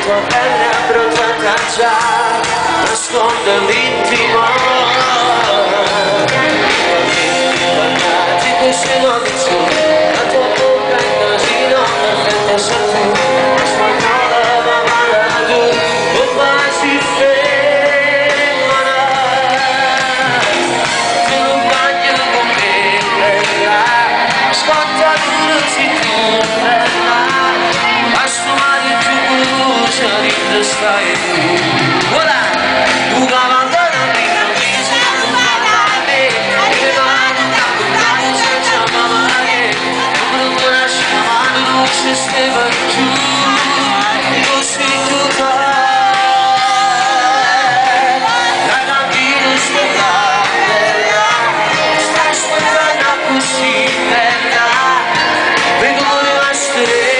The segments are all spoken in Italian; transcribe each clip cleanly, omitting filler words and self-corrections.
tua pelle abbracciata già nasconde l'intimo. Guardati queste nuove azioni, la tua bocca in nasino, perfetta sapore, spagnola ma malado, o quasi femmina. Tu bagno con me, sconta duro si turnerà, a suonare tu buccia di stai tu. Ora, tu cavallone all'improvviso, tu guarda me, che mano capitale senza mamare, non mi lasci la mano, non ci stava giù, così tu fai, la bambina sta bella, stai aspettando così bella, vengono le strette.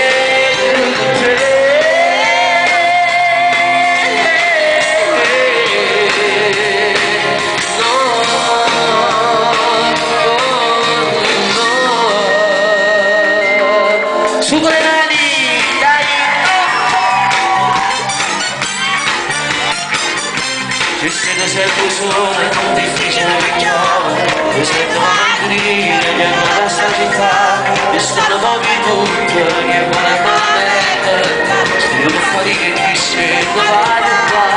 Su con le mani, dai! Ci siete sempre sole, difficile picchiare, mi sento anche dire che non la sta città, mi stanno pochi punti che vuole mandare, io non fuori che ti sento vado qua,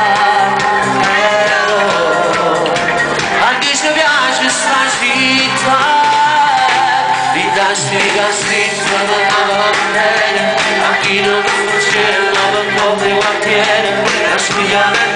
anche se piace sta città, di tastica scritta non va bene, a chi non funziona per poche quartiere, la scugliare